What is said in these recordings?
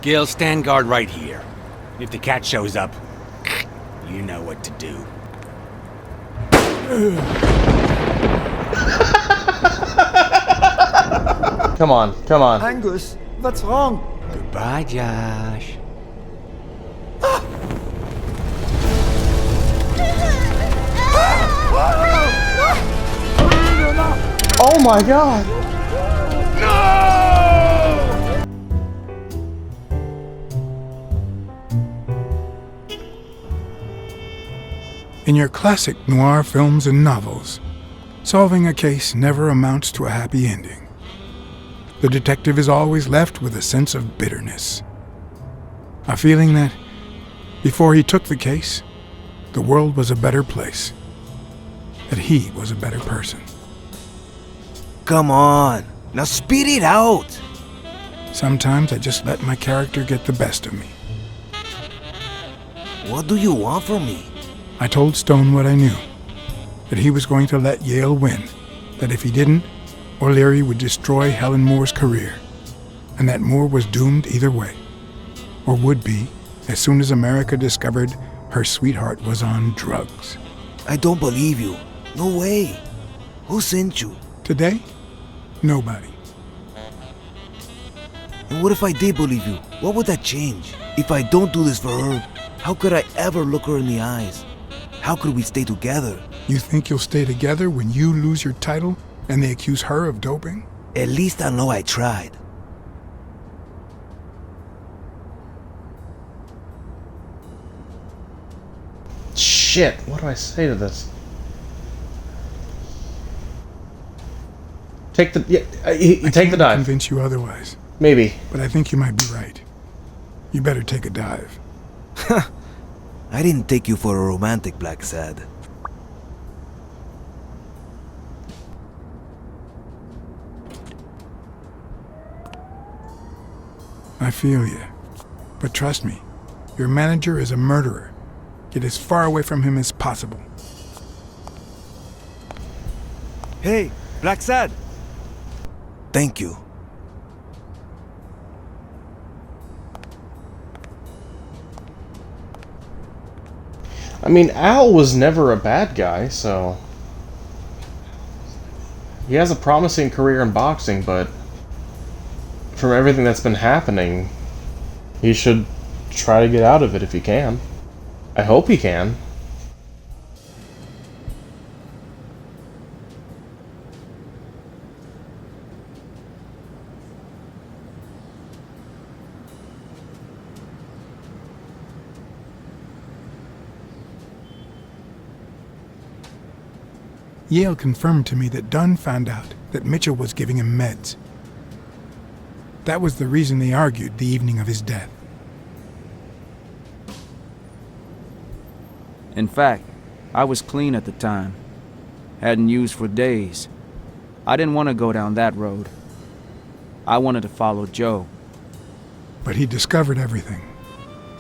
Gil, stand guard right here. If the cat shows up, you know what to do. Come on, come on. Angus, what's wrong? Goodbye, Josh. Oh my god! In your classic noir films and novels, solving a case never amounts to a happy ending. The detective is always left with a sense of bitterness. A feeling that, before he took the case, the world was a better place. That he was a better person. Come on, now spit it out. Sometimes I just let my character get the best of me. What do you want from me? I told Stone what I knew. That he was going to let Yale win. That if he didn't, O'Leary would destroy Helen Moore's career. And that Moore was doomed either way. Or would be, as soon as America discovered her sweetheart was on drugs. I don't believe you. No way. Who sent you? Today, nobody. And what if I did believe you? What would that change? If I don't do this for her, how could I ever look her in the eyes? How could we stay together? You think you'll stay together when you lose your title and they accuse her of doping? At least I know I tried. Shit, what do I say to this? Take the take the dive. Convince you otherwise, Maybe. but I think you might be right. You better take a dive. I didn't take you for a romantic, Blacksad. I feel you. But trust me, your manager is a murderer. Get as far away from him as possible. Hey, Blacksad! Thank you. I mean, Al was never a bad guy, so... He has a promising career in boxing, but... From everything that's been happening, he should try to get out of it if he can. I hope he can. Yale confirmed to me that Dunn found out that Mitchell was giving him meds. That was the reason they argued the evening of his death. In fact, I was clean at the time. Hadn't used for days. I didn't want to go down that road. I wanted to follow Joe. But he discovered everything.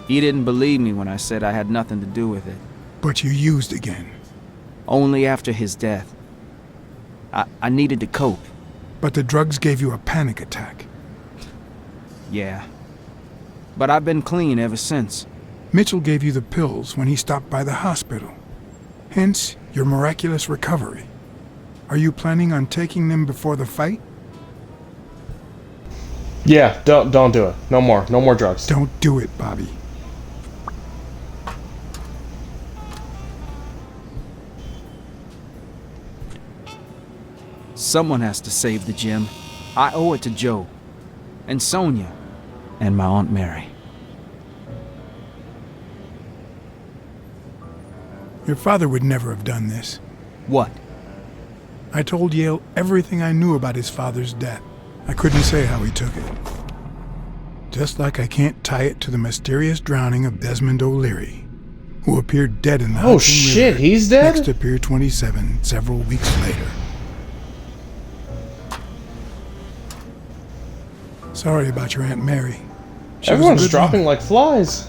He didn't believe me when I said I had nothing to do with it. But you used again. Only after his death. I needed to cope. But the drugs gave you a panic attack. Yeah. But I've been clean ever since. Mitchell gave you the pills when he stopped by the hospital. Hence, your miraculous recovery. Are you planning on taking them before the fight? Yeah, don't do it. No more drugs. Don't do it, Bobby. Someone has to save the gym. I owe it to Joe. And Sonia. And my Aunt Mary. Your father would never have done this. What? I told Yale everything I knew about his father's death. I couldn't say how he took it. Just like I can't tie it to the mysterious drowning of Desmond O'Leary, who appeared dead in the Oh Hudson shit, River he's dead? next to Pier 27 several weeks later. Sorry about your Aunt Mary. She was a Everyone's good dropping woman. like flies.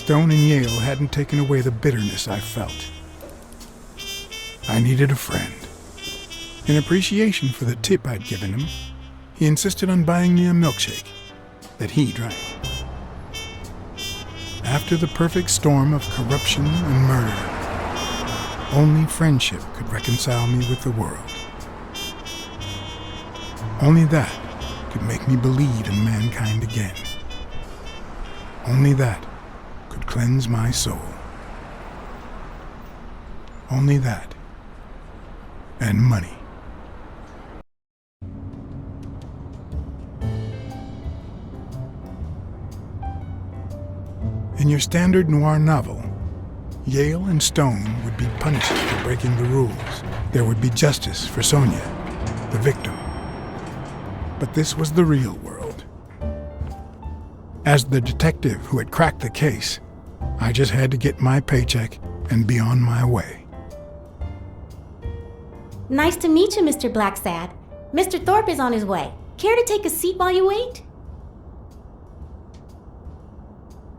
Stone and Yale hadn't taken away the bitterness I felt. I needed a friend. In appreciation for the tip I'd given him, he insisted on buying me a milkshake that he drank. After the perfect storm of corruption and murder, only friendship could reconcile me with the world. Only that could make me believe in mankind again. Only that could cleanse my soul. Only that, and money. In your standard noir novel, Yale and Stone would be punished for breaking the rules. There would be justice for Sonia, the victim. But this was the real world. As the detective who had cracked the case, I just had to get my paycheck and be on my way. Nice to meet you, Mr. Blacksad. Mr. Thorpe is on his way. Care to take a seat while you wait?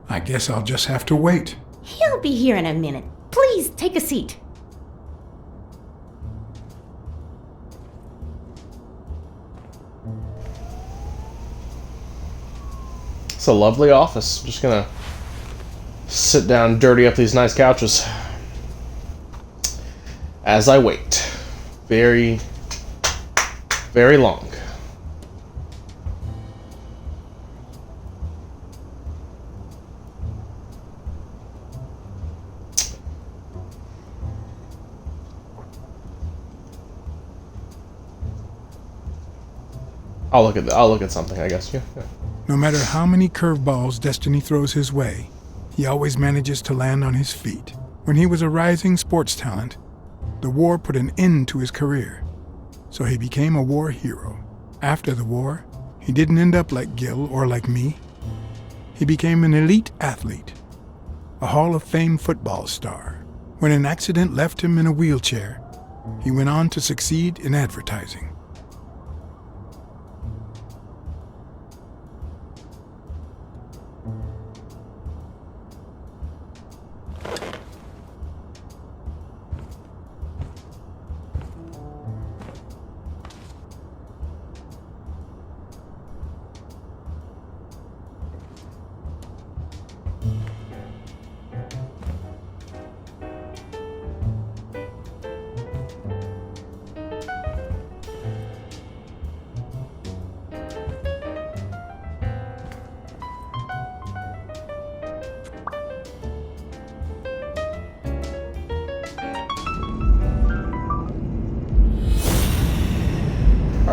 I guess I'll just have to wait. He'll be here in a minute. Please, take a seat. It's a lovely office. I'm just gonna sit down and dirty up these nice couches as I wait. Very, very long. I'll look at something, I guess. Yeah. No matter how many curveballs destiny throws his way, he always manages to land on his feet. When he was a rising sports talent, the war put an end to his career, so he became a war hero. After the war, he didn't end up like Gil or like me. He became an elite athlete, a Hall of Fame football star. When an accident left him in a wheelchair, he went on to succeed in advertising.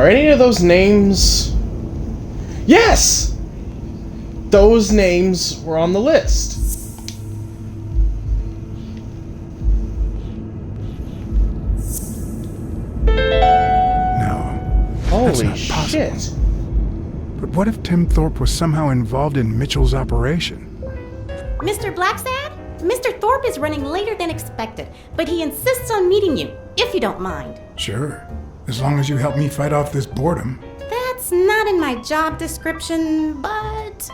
Are any of those names... Yes! Those names were on the list. No. Holy not shit. possible. But what if Tim Thorpe was somehow involved in Mitchell's operation? Mr. Blacksad? Mr. Thorpe is running later than expected, but he insists on meeting you, if you don't mind. Sure. As long as you help me fight off this boredom. That's not in my job description, but...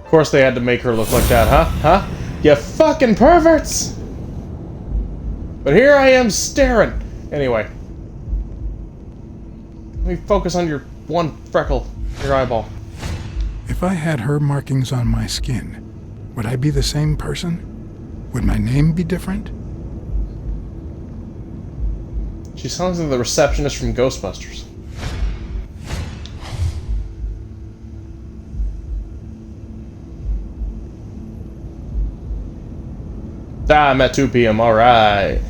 Of course they had to make her look like that, huh? Huh? You fucking perverts! But here I am staring. Anyway. Let me focus on your one freckle, your eyeball. If I had her markings on my skin, would I be the same person? Would my name be different? She sounds like the receptionist from Ghostbusters. Ah, I'm at 2 p.m. Alright.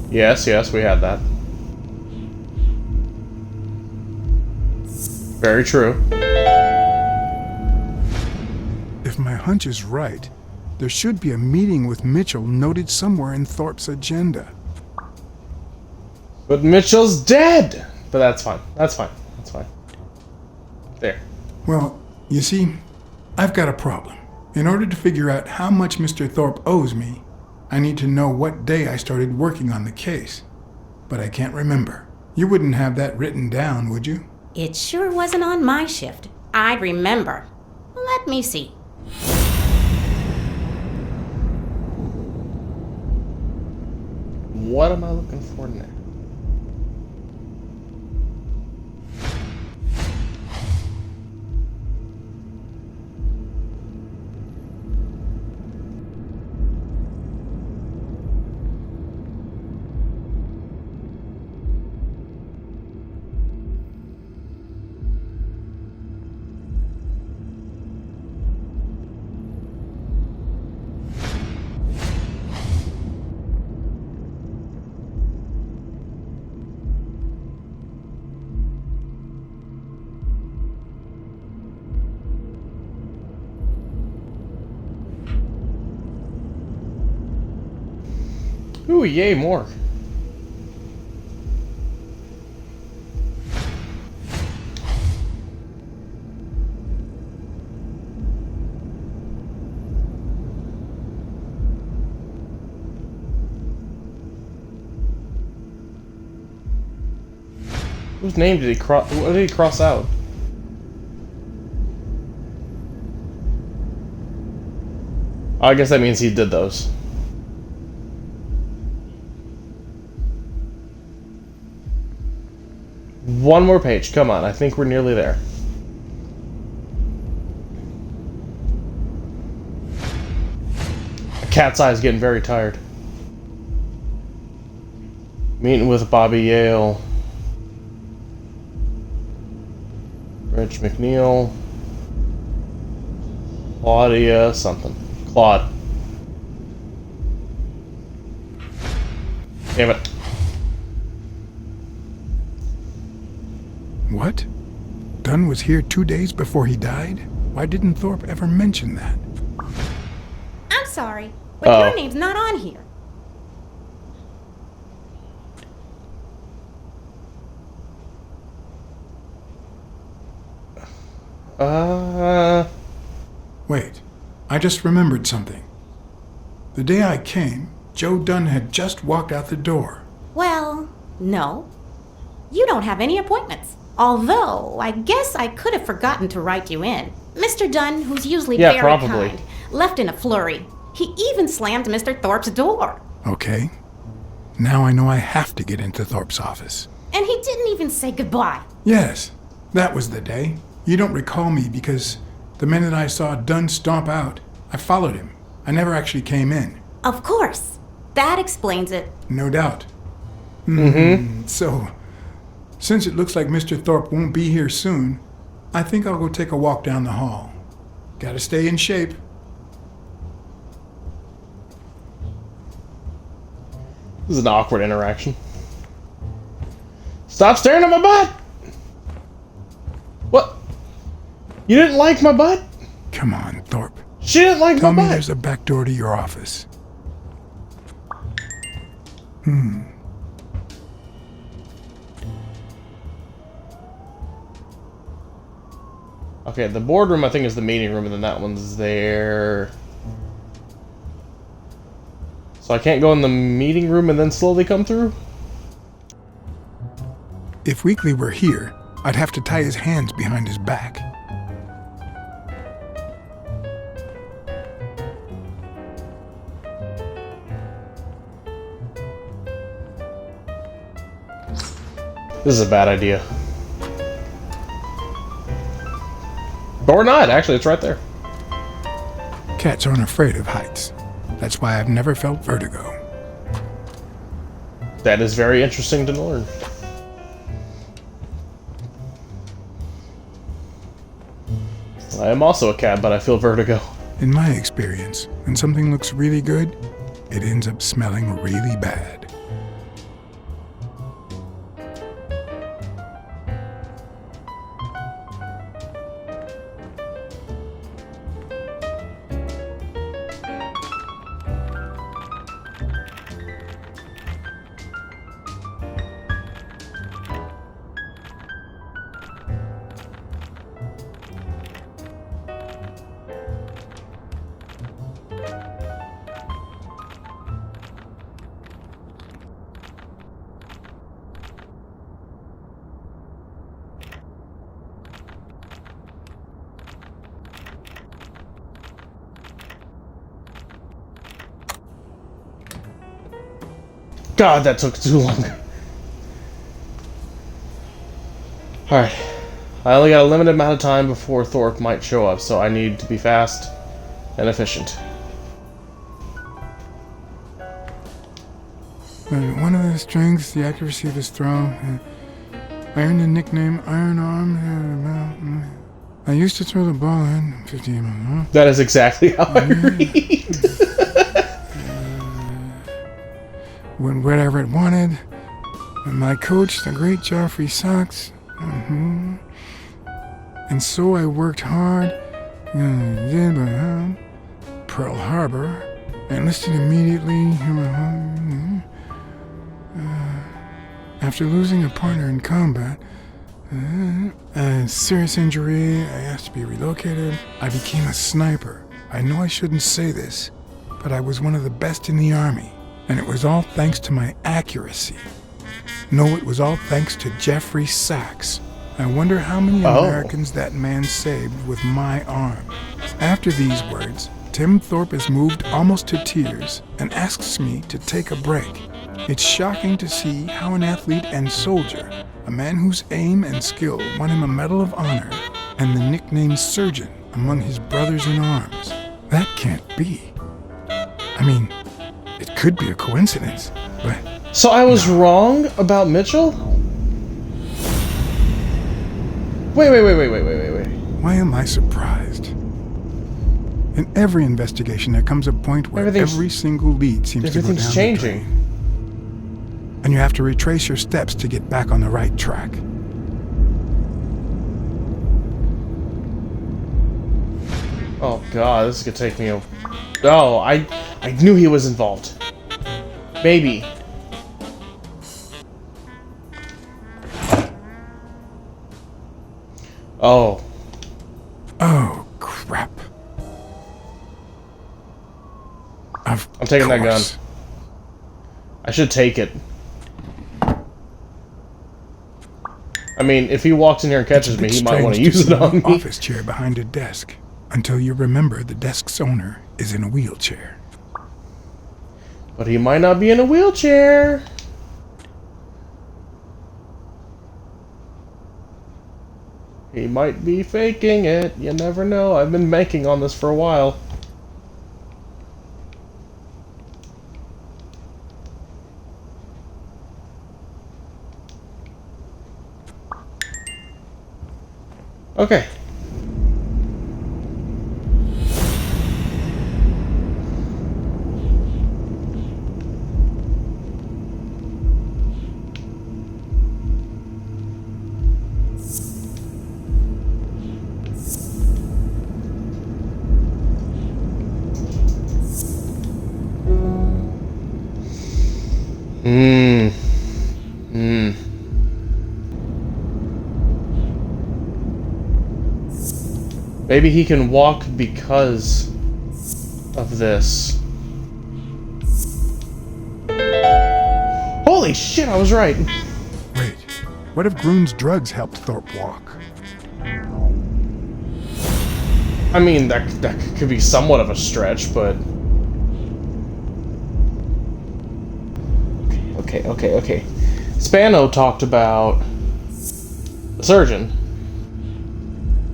Yes, we had that. Very true. If my hunch is right, there should be a meeting with Mitchell noted somewhere in Thorpe's agenda. But Mitchell's dead! But that's fine. That's fine. That's fine. There. Well, you see, I've got a problem. In order to figure out how much Mr. Thorpe owes me, I need to know what day I started working on the case. But I can't remember. You wouldn't have that written down, would you? It sure wasn't on my shift. I'd remember. Let me see. What am I looking for now? Ooh, yay, more. Whose name did he cross? What did he cross out? I guess that means he did those. One more page, come on, I think we're nearly there. The cat's eye is getting very tired. Meeting with Bobby Yale. Rich McNeil. Claudia something. Claude. Damn it. What? Dunn was here 2 days before he died? Why didn't Thorpe ever mention that? I'm sorry, but your name's not on here. Wait, I just remembered something. The day I came, Joe Dunn had just walked out the door. Well, no. You don't have any appointments. Although, I guess I could have forgotten to write you in. Mr. Dunn, who's usually very kind, left in a flurry. He even slammed Mr. Thorpe's door. Okay. Now I know I have to get into Thorpe's office. And he didn't even say goodbye. Yes, that was the day. You don't recall me because the minute I saw Dunn stomp out, I followed him. I never actually came in. Of course. That explains it. No doubt. So, since it looks like Mr. Thorpe won't be here soon, I think I'll go take a walk down the hall. Gotta stay in shape. This is an awkward interaction. Stop staring at my butt! What? You didn't like my butt? Come on, Thorpe. She didn't like Tell my me butt. there's a back door to your office. Okay, the boardroom I think is the meeting room, and then that one's there. So I can't go in the meeting room and then slowly come through? If Weekly were here, I'd have to tie his hands behind his back. This is a bad idea. Or not, actually, it's right there. Cats aren't afraid of heights. That's why I've never felt vertigo. That is very interesting to learn. I am also a cat, but I feel vertigo. In my experience, when something looks really good, it ends up smelling really bad. God, that took too long. Alright. I only got a limited amount of time before Thorpe might show up, so I need to be fast and efficient. One of his strengths, the accuracy of his throw. I earned the nickname Iron Arm. I used to throw the ball in 50 miles. That is exactly how I read. When whatever it wanted. And my coach, the great Joffrey Sachs. And so I worked hard. Pearl Harbor. Enlisted immediately. After losing a partner in combat, a serious injury, I asked to be relocated. I became a sniper. I know I shouldn't say this, but I was one of the best in the army, and it was all thanks to my accuracy. No, it was all thanks to Jeffrey Sachs. I wonder how many Americans that man saved with my arm. After these words, Tim Thorpe is moved almost to tears and asks me to take a break. It's shocking to see how an athlete and soldier, a man whose aim and skill won him a Medal of Honor and the nickname Surgeon among his brothers in arms. That can't be. I mean, it could be a coincidence, but... So I was wrong about Mitchell? Wait. Why am I surprised? In every investigation, there comes a point where every single lead seems to go down the drain. And you have to retrace your steps to get back on the right track. Oh god, this is gonna take me a... Oh, I knew he was involved. Maybe. Oh. Oh, crap. I'm taking that gun. I should take it. I mean, if he walks in here and catches me, he might want to use it on me. Office chair behind a desk, until you remember the desk's owner is in a wheelchair. But he might not be in a wheelchair. He might be faking it. You never know. I've been banking on this for a while. Okay. Maybe he can walk because of this. Holy shit, I was right. Wait, what if Groon's drugs helped Thorpe walk? I mean, that could be somewhat of a stretch, but... Okay. Spano talked about the surgeon.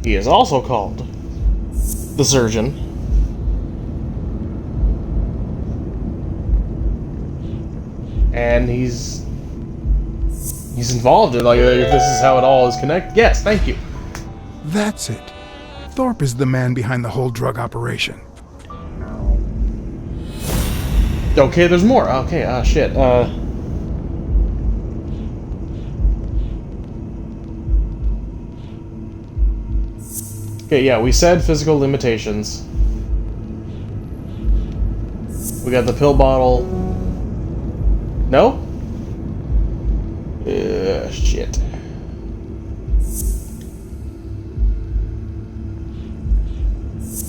He is also called the surgeon. And he's involved in, like, if this is how it all is connected. Yes, thank you. That's it. Thorpe is the man behind the whole drug operation. Okay, there's more. Okay, shit. Okay, yeah, we said physical limitations. We got the pill bottle. No? Shit.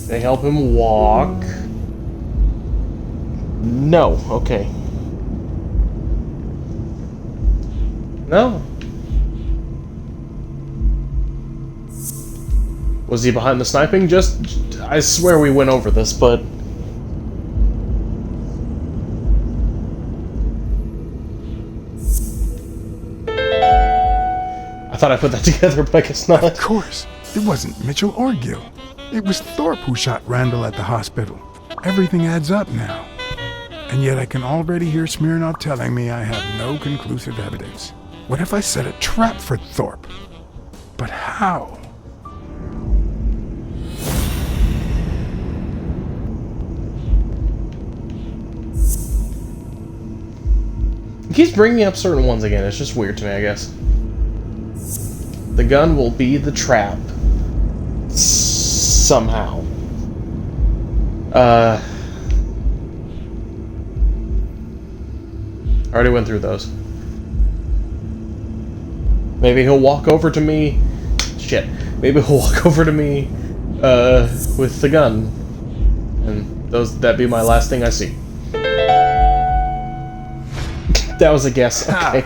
They help him walk. No, okay. No. Was he behind the sniping? I swear we went over this, but... I thought I put that together, but I guess not. Of course. It wasn't Mitchell or Gil. It was Thorpe who shot Randall at the hospital. Everything adds up now. And yet I can already hear Smirnov telling me I have no conclusive evidence. What if I set a trap for Thorpe? But how? He keeps bringing up certain ones again. It's just weird to me, I guess. The gun will be the trap. Somehow. I already went through those. Maybe he'll walk over to me. Shit. Maybe he'll walk over to me with the gun. And that'd be my last thing I see. That was a guess. Okay.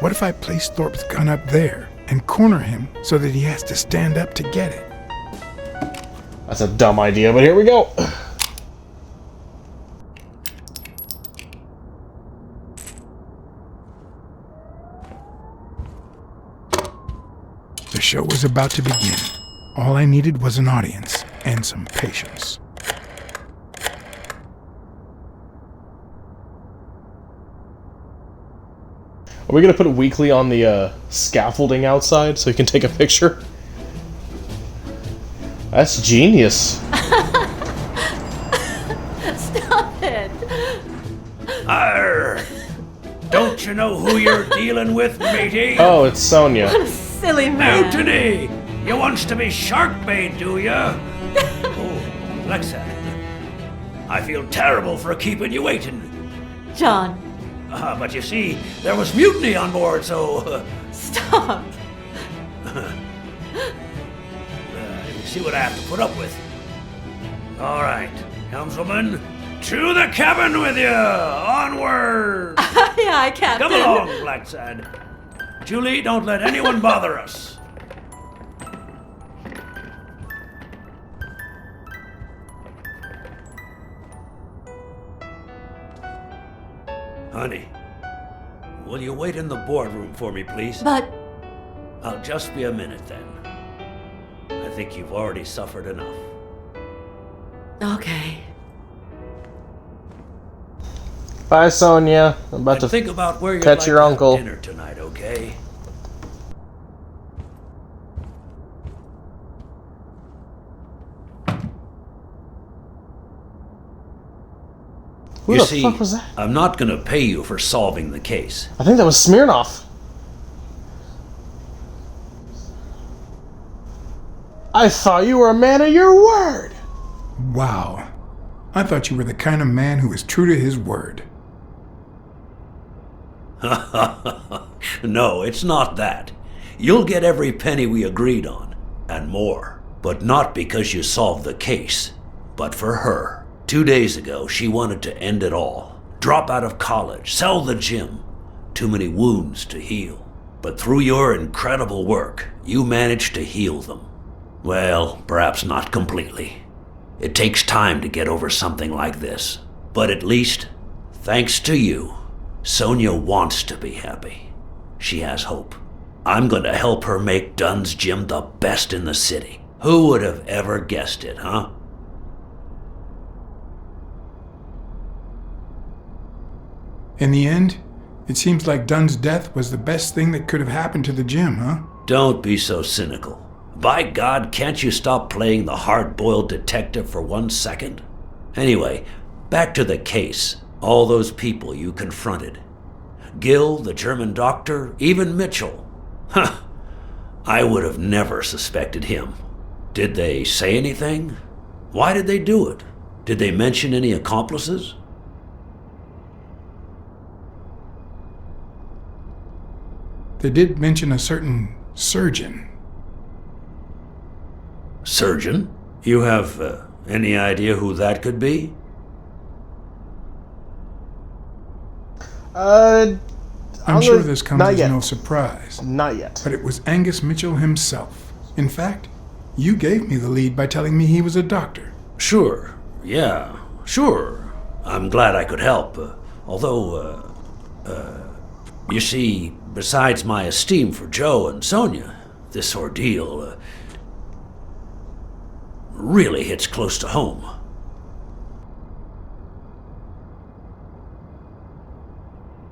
What if I place Thorpe's gun up there and corner him so that he has to stand up to get it? That's a dumb idea, but here we go. The show was about to begin. All I needed was an audience and some patience. Are we gonna put it weekly on the scaffolding outside so you can take a picture? That's genius. Stop it. Arr! Don't you know who you're dealing with, matey? Oh, it's Sonia. What a silly man. Mutiny! You wants to be shark bait, do ya? Oh, Blacksad. I feel terrible for keeping you waiting. John, But you see, there was mutiny on board, so... stop. You see what I have to put up with. All right, helmswoman, to the cabin with you! Onward! Aye, aye, Captain. Come along, Blacksad. Julie, don't let anyone bother us. Honey, will you wait in the boardroom for me, please? But I'll just be a minute then. I think you've already suffered enough. okay. Bye, Sonia. I'm about to think about where you'd catch like your to have uncle. dinner tonight, okay? Who You the see, fuck was that? I'm not gonna pay you for solving the case. I think that was Smirnov. I thought you were a man of your word. Wow. I thought you were the kind of man who is true to his word. No, it's not that. You'll get every penny we agreed on, and more. But not because you solved the case, but for her. 2 days ago, she wanted to end it all. Drop out of college, sell the gym. Too many wounds to heal. But through your incredible work, you managed to heal them. Well, perhaps not completely. It takes time to get over something like this. But at least, thanks to you, Sonia wants to be happy. She has hope. I'm going to help her make Dunn's Gym the best in the city. Who would have ever guessed it, huh? In the end, it seems like Dunn's death was the best thing that could have happened to the gym, huh? Don't be so cynical. By God, can't you stop playing the hard-boiled detective for 1 second? Anyway, back to the case. All those people you confronted. Gil, the German doctor, even Mitchell. Huh. I would have never suspected him. Did they say anything? Why did they do it? Did they mention any accomplices? They did mention a certain surgeon. Surgeon? You have any idea who that could be? I'm sure this comes as no surprise. Not yet. But it was Angus Mitchell himself. In fact, you gave me the lead by telling me he was a doctor. Sure. Yeah. Sure. I'm glad I could help. Although, you see, Besides my esteem for Joe and Sonia, this ordeal really hits close to home.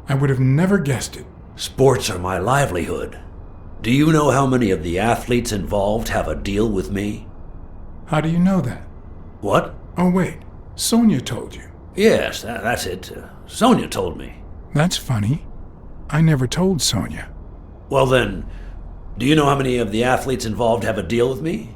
I would have never guessed it. Sports are my livelihood. Do you know how many of the athletes involved have a deal with me? How do you know that? What? Oh, wait. Sonia told you. Yes, that's it. Sonia told me. That's funny. I never told Sonia. Well then, do you know how many of the athletes involved have a deal with me?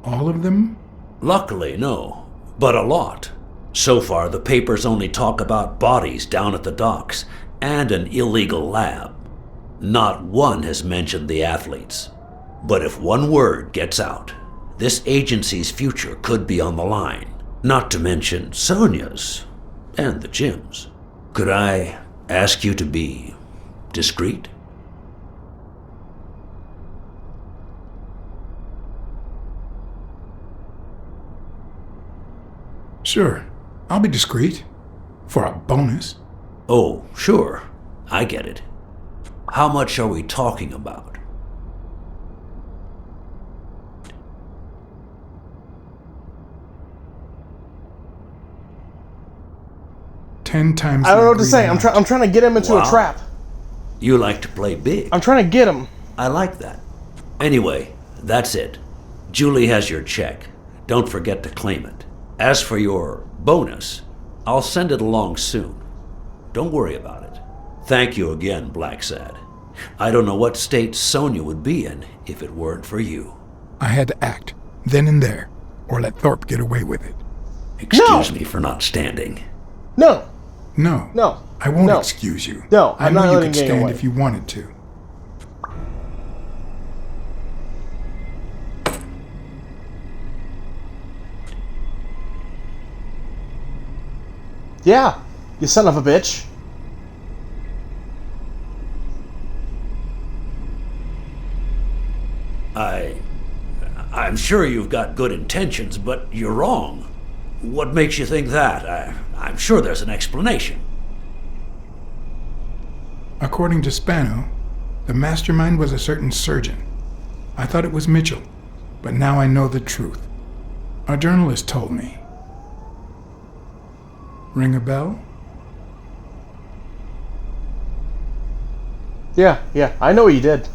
All of them? Luckily, no. But a lot. So far, the papers only talk about bodies down at the docks and an illegal lab. Not one has mentioned the athletes. But if one word gets out, this agency's future could be on the line. Not to mention Sonia's and the gym's. Could I ask you to be discreet? Sure. I'll be discreet. For a bonus. Oh, sure. I get it. How much are we talking about? Ten times. I don't know what to say. I'm trying to get him into a trap. You like to play big. I'm trying to get him. I like that. Anyway, that's it. Julie has your check. Don't forget to claim it. As for your bonus, I'll send it along soon. Don't worry about it. Thank you again, Blacksad. I don't know what state Sonia would be in if it weren't for you. I had to act, then and there, or let Thorpe get away with it. Excuse me for not standing. No. No. No. I won't No. excuse you. No, I'm not I know you letting could you get stand away. if you wanted to. Yeah, you son of a bitch. I'm sure you've got good intentions, but you're wrong. What makes you think that? I'm sure there's an explanation. According to Spano, the mastermind was a certain surgeon. I thought it was Mitchell, but now I know the truth. A journalist told me. Ring a bell? Yeah, I know you did.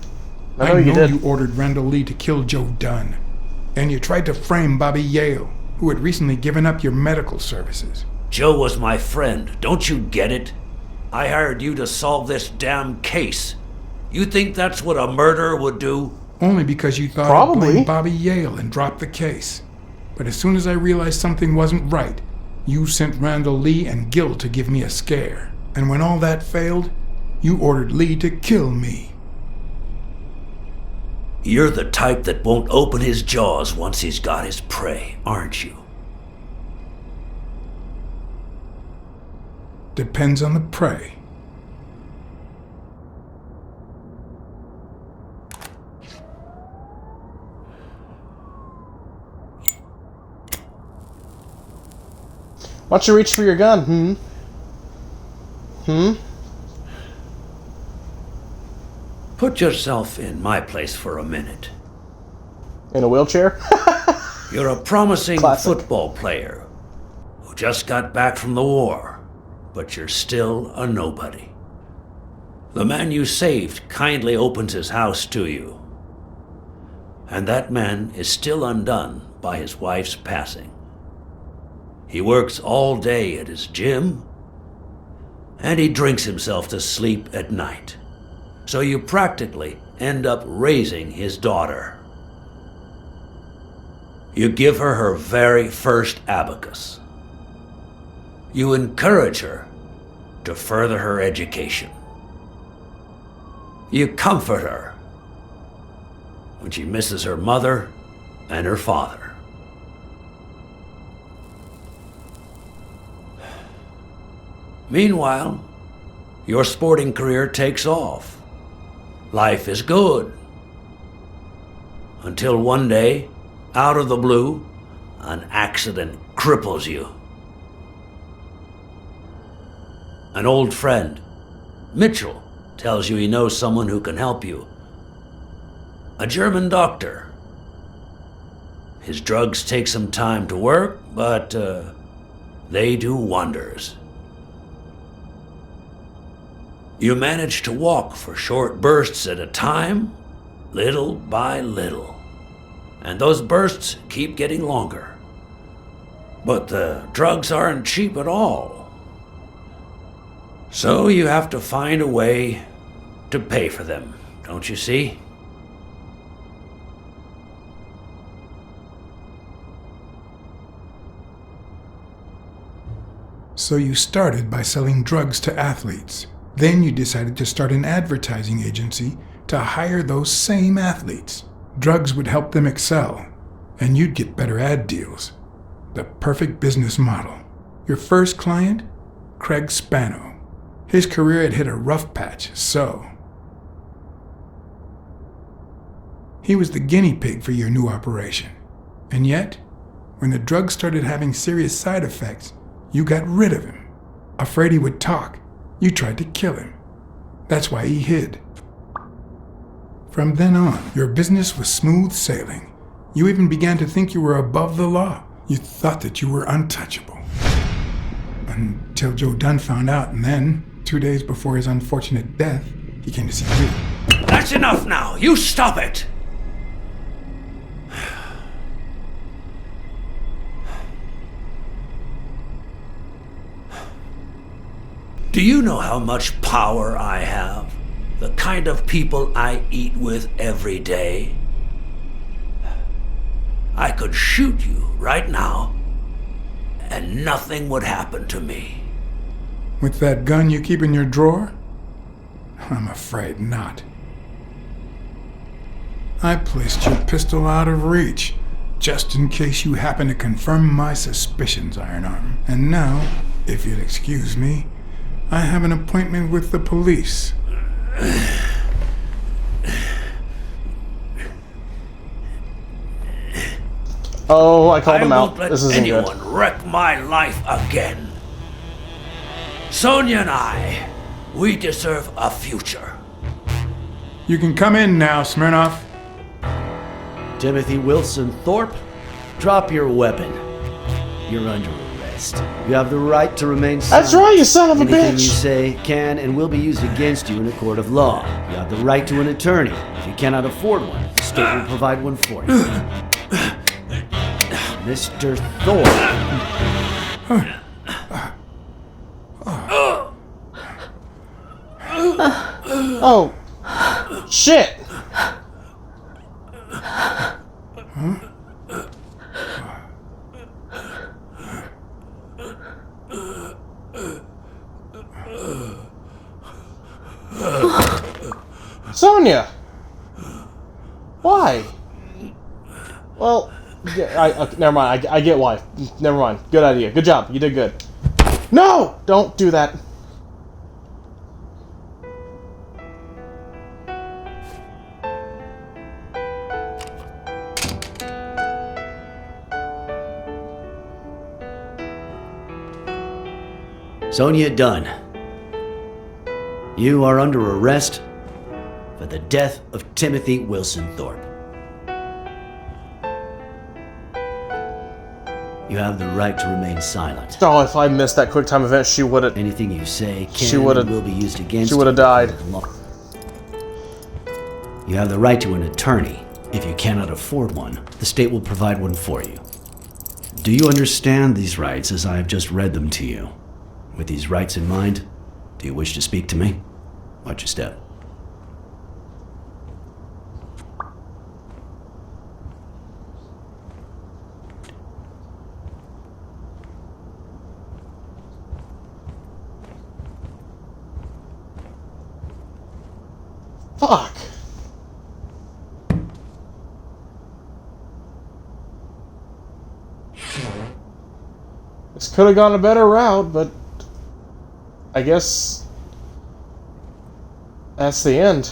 I know you did. You ordered Randall Lee to kill Joe Dunn. And you tried to frame Bobby Yale, who had recently given up your medical services. Joe was my friend. Don't you get it? I hired you to solve this damn case. You think that's what a murderer would do? Only because you thought I'd blame Bobby Yale and drop the case. But as soon as I realized something wasn't right, you sent Randall Lee and Gil to give me a scare. And when all that failed, you ordered Lee to kill me. You're the type that won't open his jaws once he's got his prey, aren't you? Depends on the prey. Why don't you reach for your gun, Put yourself in my place for a minute. In a wheelchair? You're a promising Classic. football player who just got back from the war, but you're still a nobody. The man you saved kindly opens his house to you, and that man is still undone by his wife's passing. He works all day at his gym, and he drinks himself to sleep at night. So you practically end up raising his daughter. You give her her very first abacus. You encourage her to further her education. You comfort her when she misses her mother and her father. Meanwhile, your sporting career takes off. Life is good. Until one day, out of the blue, an accident cripples you. An old friend Mitchell tells you he knows someone who can help you. A German doctor. His drugs take some time to work, but they do wonders. You manage to walk for short bursts at a time, little by little. And those bursts keep getting longer. But the drugs aren't cheap at all. So you have to find a way to pay for them, don't you see? So you started by selling drugs to athletes. Then you decided to start an advertising agency to hire those same athletes. Drugs would help them excel, and you'd get better ad deals. The perfect business model. Your first client? Craig Spano. His career had hit a rough patch, so he was the guinea pig for your new operation. And yet, when the drug started having serious side effects, you got rid of him. Afraid he would talk, you tried to kill him. That's why he hid. From then on, your business was smooth sailing. You even began to think you were above the law. You thought that you were untouchable. Until Joe Dunn found out, and then, 2 days before his unfortunate death, he came to see you. That's enough now! You stop it! Do you know how much power I have? The kind of people I eat with every day? I could shoot you right now, and nothing would happen to me. With that gun you keep in your drawer? I'm afraid not. I placed your pistol out of reach, just in case you happen to confirm my suspicions, Iron Arm. And now, if you'd excuse me, I have an appointment with the police. Oh, I called him out. I won't let This isn't good. anyone wreck my life again. Sonia and I, we deserve a future. You can come in now, Smirnoff. Timothy Wilson Thorpe, drop your weapon. You're under arrest. You have the right to remain silent. That's right, you son of a Anything bitch! you say can and will be used against you in a court of law. You have the right to an attorney. If you cannot afford one, the state will provide one for you. Mr. Thorpe. Oh, shit! Sonia! Why? Well, yeah, okay, never mind. I get why. Never mind. Good idea. Good job. You did good. No! Don't do that. Sonia Dunn. You are under arrest for the death of Timothy Wilson Thorpe. You have the right to remain silent. Oh, if I missed that quick time event, she would have. Anything you say She can would've- and will be used against she would've died. You have the right to an attorney. If you cannot afford one, the state will provide one for you. Do you understand these rights as I have just read them to you? With these rights in mind, do you wish to speak to me? Watch your step. Fuck. This could have gone a better route, but I guess that's the end.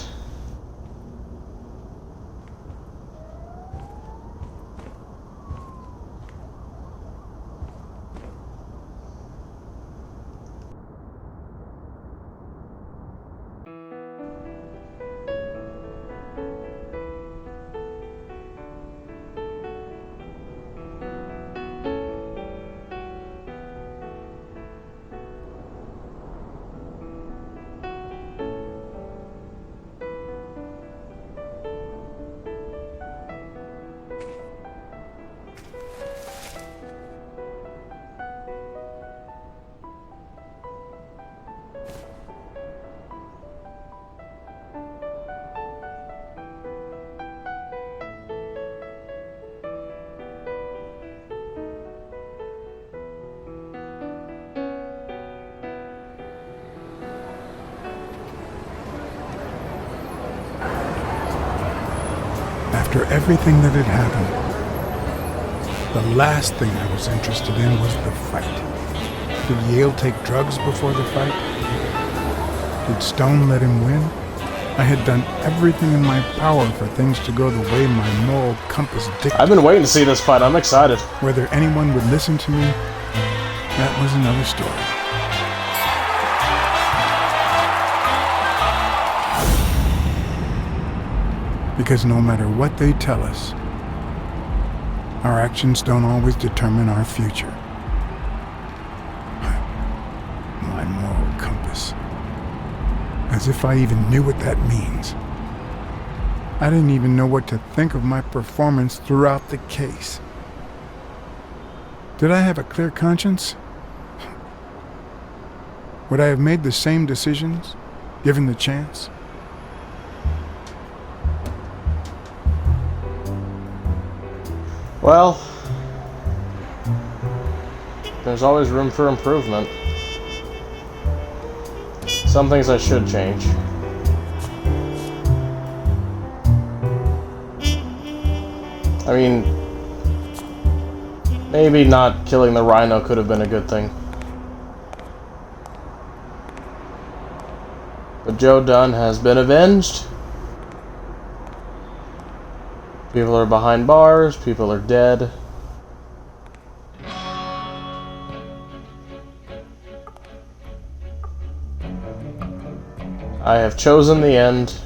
After everything that had happened, the last thing I was interested in was the fight. Did Yale take drugs before the fight? Did Stone let him win? I had done everything in my power for things to go the way my moral compass dictated. I've been waiting to see this fight. I'm excited. Whether anyone would listen to me, that was another story. Because no matter what they tell us, our actions don't always determine our future. My moral compass. As if I even knew what that means. I didn't even know what to think of my performance throughout the case. Did I have a clear conscience? Would I have made the same decisions, given the chance? Well, there's always room for improvement. Some things I should change. I mean, maybe not killing the rhino could have been a good thing. But Joe Dunn has been avenged. People are behind bars, people are dead. I have chosen the end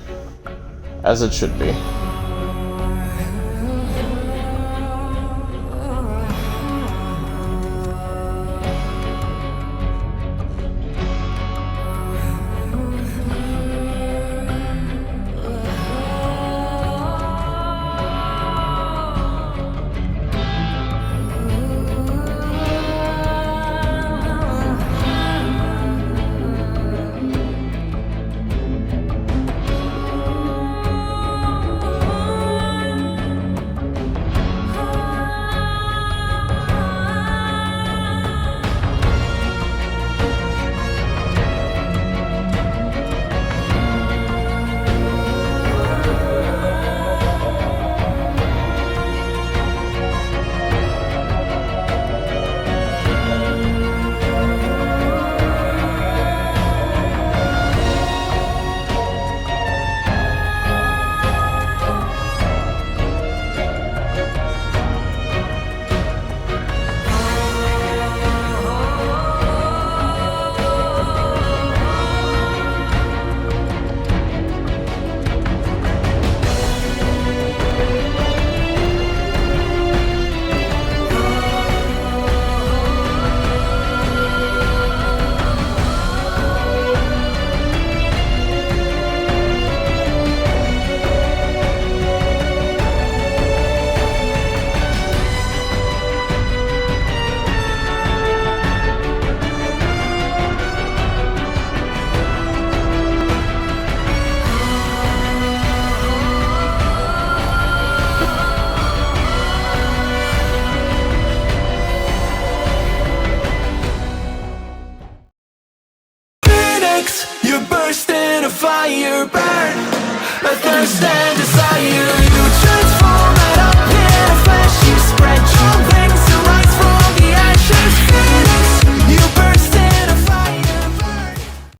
as it should be. You burst in a fire burn, a thirst and desire. You